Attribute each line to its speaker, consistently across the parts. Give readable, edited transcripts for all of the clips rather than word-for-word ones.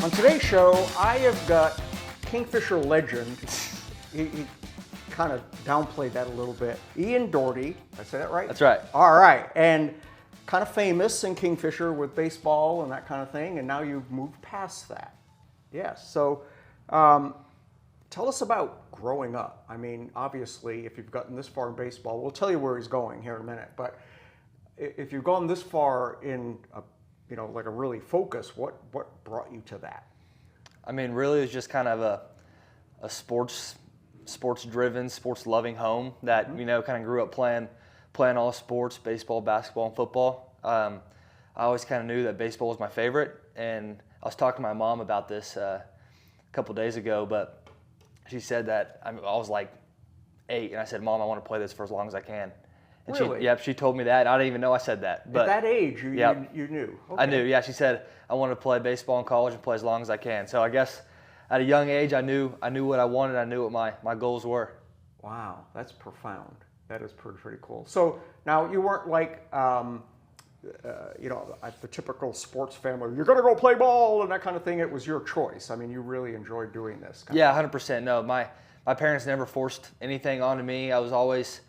Speaker 1: On today's show, I have got Kingfisher legend. He kind of downplayed that a little bit. Ian Daugherty, did I say that right?
Speaker 2: That's right.
Speaker 1: All right, and kind of famous in Kingfisher with baseball and that kind of thing, and now you've moved past that. Yes, so tell us about growing up. I mean, obviously, if you've gotten this far in baseball, we'll tell you where he's going here in a minute, but if you've gone this far in like a really focus, what brought you to that?
Speaker 2: I mean, really, it was just kind of a sports-driven, sports-loving home that kind of grew up playing all sports, baseball, basketball, and football. I always kind of knew that baseball was my favorite, and I was talking to my mom about this a couple days ago, but she said that I was like 8, and I said, "Mom, I want to play this for as long as I can." And
Speaker 1: really?
Speaker 2: she told me that. I didn't even know I said that. But
Speaker 1: at that age, you knew. Okay.
Speaker 2: I knew. Yeah, she said I wanted to play baseball in college and play as long as I can. So I guess at a young age, I knew what I wanted. I knew what my goals were.
Speaker 1: Wow, that's profound. That is pretty cool. So now you weren't like the typical sports family. You're going to go play ball and that kind of thing. It was your choice. I mean, you really enjoyed doing this.
Speaker 2: Yeah, 100%. No, my parents never forced anything onto me. It was always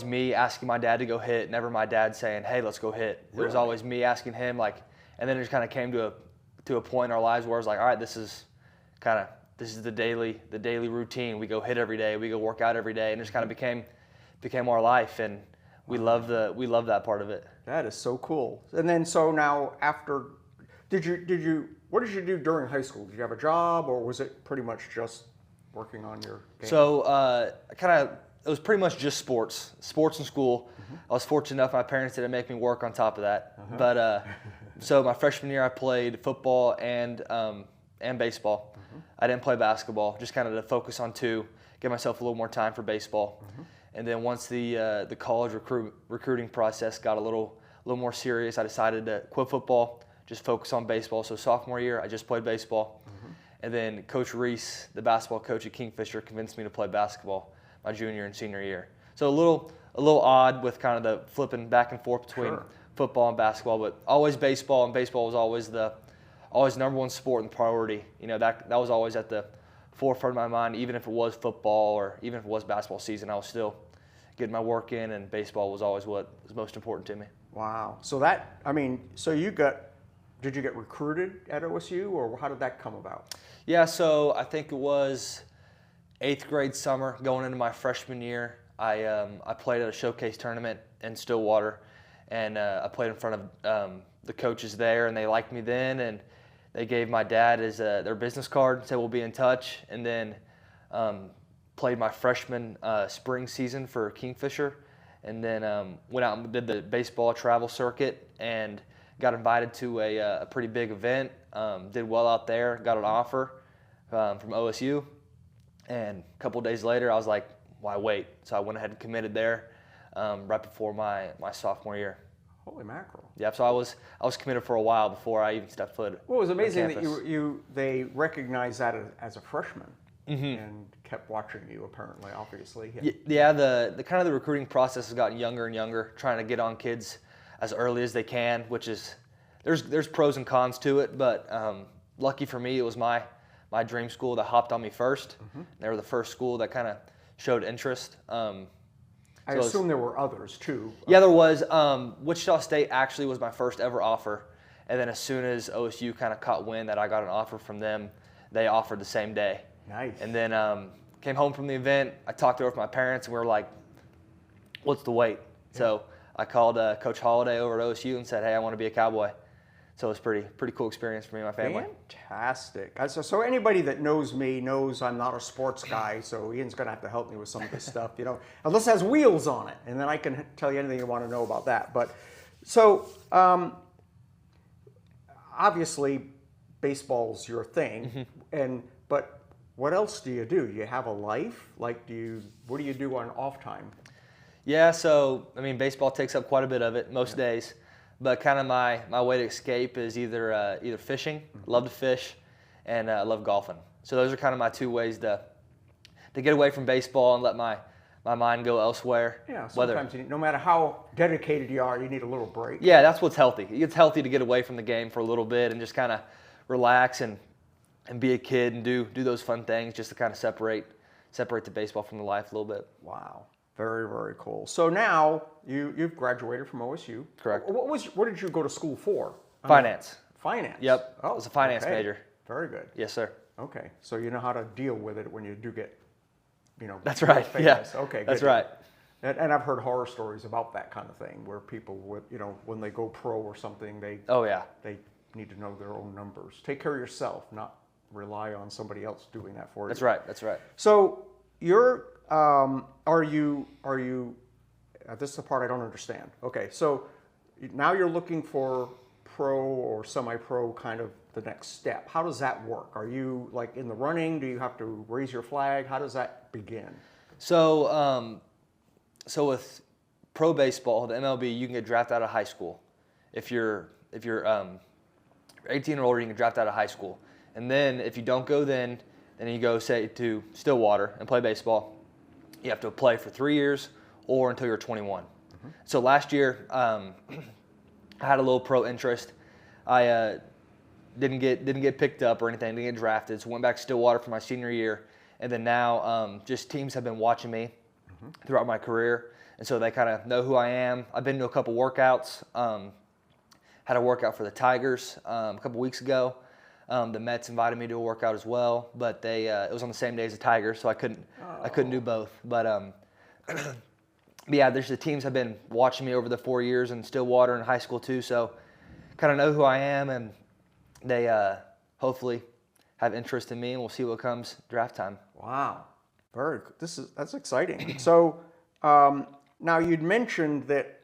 Speaker 2: me asking my dad to go hit, never my dad saying, "Hey, let's go hit." Really? It was always me asking him, and then it just kind of came to a point in our lives where I was like, all right, this is the daily routine. We go hit every day, we go work out every day, and it just kind of became our life, and we love that part of it.
Speaker 1: That is so cool. And then so now after, what did you do during high school? Did you have a job, or was it pretty much just working on your game?
Speaker 2: So it was pretty much just sports in school. I was fortunate enough my parents didn't make me work on top of that. But so my freshman year I played football and baseball. I didn't play basketball, just kind of to focus on two, give myself a little more time for baseball. And then once the college recruiting process got a little more serious, I decided to quit football, just focus on baseball. So sophomore year I just played baseball. And then Coach Reese, the basketball coach at Kingfisher, convinced me to play basketball my junior and senior year. So a little odd with kind of the flipping back and forth between football and basketball, but always baseball, and baseball was always number one sport and priority. That was always at the forefront of my mind. Even if it was football or even if it was basketball season, I was still getting my work in, and baseball was always what was most important to me.
Speaker 1: Wow. So did you get recruited at OSU, or how did that come about?
Speaker 2: Yeah, so I think it was 8th grade summer, going into my freshman year. I played at a showcase tournament in Stillwater, and I played in front of the coaches there, and they liked me then, and they gave my dad their business card, said we'll be in touch, and then played my freshman spring season for Kingfisher, and then went out and did the baseball travel circuit and got invited to a pretty big event, did well out there, got an offer from OSU. And a couple of days later, I was like, why wait? So I went ahead and committed there right before my sophomore year.
Speaker 1: Holy mackerel.
Speaker 2: Yeah, so I was committed for a while before I even stepped foot.
Speaker 1: Well, it was amazing that they recognized that as a freshman and kept watching you, apparently, obviously.
Speaker 2: Yeah, the kind of the recruiting process has gotten younger and younger, trying to get on kids as early as they can, which is, there's pros and cons to it, but lucky for me, it was my dream school that hopped on me first. They were the first school that kind of showed interest.
Speaker 1: I assume there were others too.
Speaker 2: Yeah, there was. Wichita State actually was my first ever offer. And then as soon as OSU kind of caught wind that I got an offer from them, they offered the same day.
Speaker 1: Nice.
Speaker 2: And then came home from the event. I talked it over with my parents, and we were like, what's the wait? Yeah. So I called Coach Holliday over at OSU and said, hey, I want to be a Cowboy. So it was pretty cool experience for me and my family.
Speaker 1: Fantastic. So anybody that knows me knows I'm not a sports guy, so Ian's going to have to help me with some of this stuff, unless it has wheels on it, and then I can tell you anything you want to know about that. But so obviously baseball's your thing, but what else do you do? Do you have a life? What do you do on off time?
Speaker 2: Yeah, so I mean, baseball takes up quite a bit of it most days. But kind of my way to escape is either fishing, love to fish, and I love golfing. So those are kind of my two ways to get away from baseball and let my mind go elsewhere.
Speaker 1: Yeah, sometimes no matter how dedicated you are, you need a little break.
Speaker 2: Yeah, that's what's healthy. It's healthy to get away from the game for a little bit and just kind of relax and be a kid and do those fun things just to kind of separate the baseball from the life a little bit.
Speaker 1: Wow. Very, very cool. So now you've graduated from OSU.
Speaker 2: Correct.
Speaker 1: What did you go to school for?
Speaker 2: Finance.
Speaker 1: Finance.
Speaker 2: Yep.
Speaker 1: Oh,
Speaker 2: I was a finance
Speaker 1: okay.
Speaker 2: major.
Speaker 1: Very good.
Speaker 2: Yes, sir.
Speaker 1: Okay. So you know how to deal with it when you do get,
Speaker 2: That's right.
Speaker 1: famous.
Speaker 2: Yeah.
Speaker 1: Okay.
Speaker 2: That's
Speaker 1: good.
Speaker 2: right.
Speaker 1: And I've heard horror stories about that kind of thing, where people would, when they go pro or something, they need to know their own numbers. Take care of yourself, not rely on somebody else doing that for you.
Speaker 2: That's right. That's right.
Speaker 1: So you're, are you? This is the part I don't understand. Okay, so now you're looking for pro or semi-pro, kind of the next step. How does that work? Are you like in the running? Do you have to raise your flag? How does that begin?
Speaker 2: So, so with pro baseball, the MLB, you can get drafted out of high school. If you're 18 or older, you can get drafted out of high school. And then if you don't go then you go, say, to Stillwater and play baseball. You have to play for 3 years or until you're 21. Mm-hmm. So last year, I had a little pro interest. I didn't get picked up or anything, didn't get drafted, so went back to Stillwater for my senior year. And then now just teams have been watching me throughout my career, and so they kind of know who I am. I've been to a couple workouts. Had a workout for the Tigers a couple weeks ago. The Mets invited me to a workout as well, but it was on the same day as the Tigers, so I couldn't do both. But yeah, the teams have been watching me over the 4 years in Stillwater and high school too, so kind of know who I am, and they hopefully have interest in me, and we'll see what comes draft time.
Speaker 1: Wow, that's exciting. So now you'd mentioned that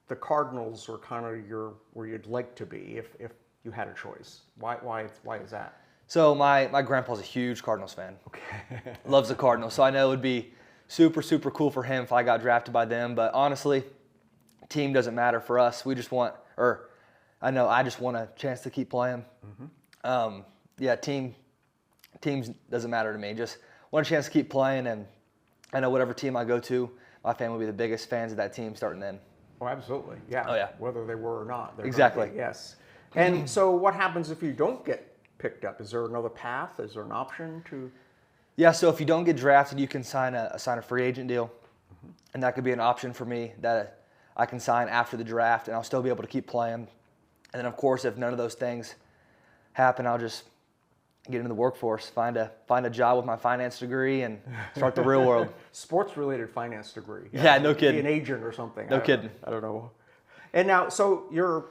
Speaker 1: the Cardinals were kind of where you'd like to be if you had a choice. Why is that?
Speaker 2: So my grandpa's a huge Cardinals fan.
Speaker 1: Okay.
Speaker 2: Loves the Cardinals. So I know it would be super, super cool for him if I got drafted by them. But honestly, team doesn't matter for us. I just want a chance to keep playing. Mm-hmm. Yeah, teams doesn't matter to me. Just want a chance to keep playing, and I know whatever team I go to, my family will be the biggest fans of that team starting then.
Speaker 1: Oh, absolutely. Yeah.
Speaker 2: Oh, yeah.
Speaker 1: Whether they were or not.
Speaker 2: Exactly.
Speaker 1: Yes. And so what happens if you don't get picked up? Is there another path? Is there an option to?
Speaker 2: Yeah, so if you don't get drafted, you can sign a free agent deal. Mm-hmm. And that could be an option for me that I can sign after the draft, and I'll still be able to keep playing. And then, of course, if none of those things happen, I'll just get into the workforce, find a job with my finance degree, and start the real world.
Speaker 1: Sports-related finance degree.
Speaker 2: Yeah, no kidding.
Speaker 1: Be an agent or something.
Speaker 2: No kidding.
Speaker 1: I don't know. And now, so you're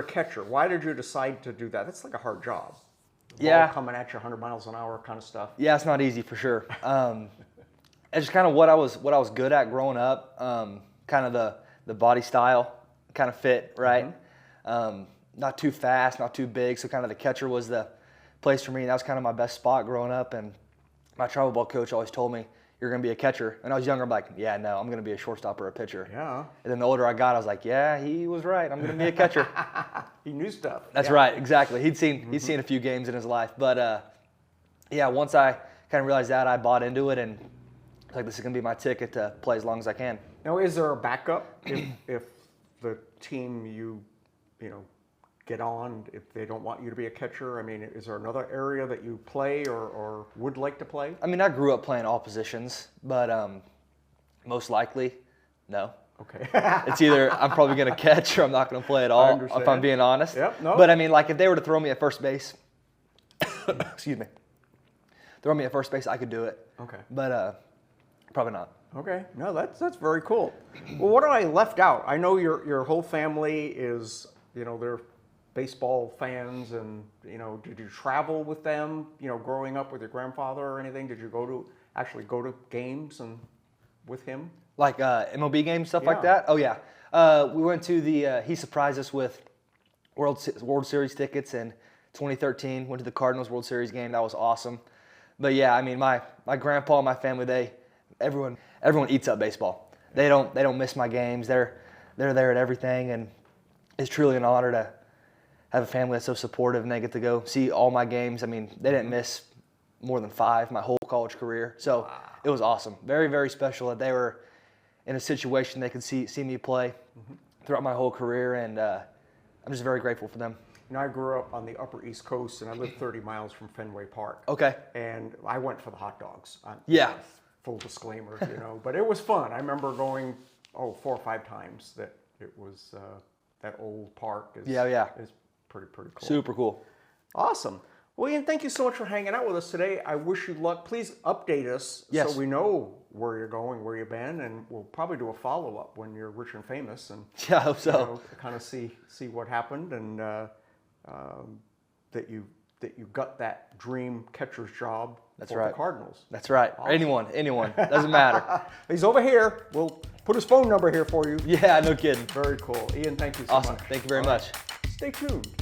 Speaker 1: a catcher. Why did you decide to do that? That's like a hard job.
Speaker 2: Yeah.
Speaker 1: Ball coming at you 100 miles an hour kind of stuff.
Speaker 2: Yeah, it's not easy for sure. It's just kind of what I was good at growing up. Kind of the body style kind of fit, right? Mm-hmm. Not too fast, not too big. So kind of the catcher was the place for me. That was kind of my best spot growing up. And my travel ball coach always told me, "You're going to be a catcher." And I was younger, I'm like, "Yeah, no, I'm going to be a shortstop or a pitcher."
Speaker 1: Yeah.
Speaker 2: And then the older I got, I was like, "Yeah, he was right. I'm going to be a catcher."
Speaker 1: He knew stuff.
Speaker 2: That's right, exactly. He'd seen a few games in his life. But yeah, once I kind of realized that, I bought into it, and it's like, this is going to be my ticket to play as long as I can.
Speaker 1: Now, is there a backup if the team you get on, if they don't want you to be a catcher? I mean, is there another area that you play or would like to play?
Speaker 2: I mean, I grew up playing all positions, but most likely, no.
Speaker 1: Okay.
Speaker 2: It's either I'm probably going to catch or I'm not going to play at all, if I'm being honest.
Speaker 1: Yep, no.
Speaker 2: But I mean, like if they were to throw me at first base, excuse me, throw me at first base, I could do it.
Speaker 1: Okay.
Speaker 2: But probably not.
Speaker 1: Okay. No, that's very cool. Well, what I left out? I know your whole family is, they're baseball fans, and did you travel with them? Growing up with your grandfather or anything? Did you actually go to games and with him?
Speaker 2: Like MLB games, stuff like that? Oh, yeah. We went to he surprised us with World Series tickets in 2013. Went to the Cardinals World Series game. That was awesome. But yeah, I mean, my grandpa and my family, everyone eats up baseball. They don't miss my games. They're there at everything, and it's truly an honor to have a family that's so supportive, and they get to go see all my games. I mean, they didn't miss more than 5 my whole college career. So It was awesome. Very, very special that they were in a situation they could see me play throughout my whole career, and I'm just very grateful for them.
Speaker 1: I grew up on the Upper East Coast, and I lived 30 miles from Fenway Park.
Speaker 2: Okay.
Speaker 1: And I went for the hot dogs.
Speaker 2: Yeah.
Speaker 1: Full disclaimer, but it was fun. I remember going 4 or 5 times. That it was that old park is pretty cool.
Speaker 2: Super cool.
Speaker 1: Awesome. Well, Ian, thank you so much for hanging out with us today. I wish you luck. Please update us so we know where you're going, where you've been, and we'll probably do a follow-up when you're rich and famous, and
Speaker 2: I hope so.
Speaker 1: Kind of see what happened, and that you got that dream catcher's job for the Cardinals.
Speaker 2: That's right. Awesome. Anyone. Doesn't matter.
Speaker 1: He's over here. We'll put his phone number here for you.
Speaker 2: Yeah, no kidding.
Speaker 1: Very cool. Ian, thank you so much.
Speaker 2: Awesome. Thank you very much.
Speaker 1: Stay tuned.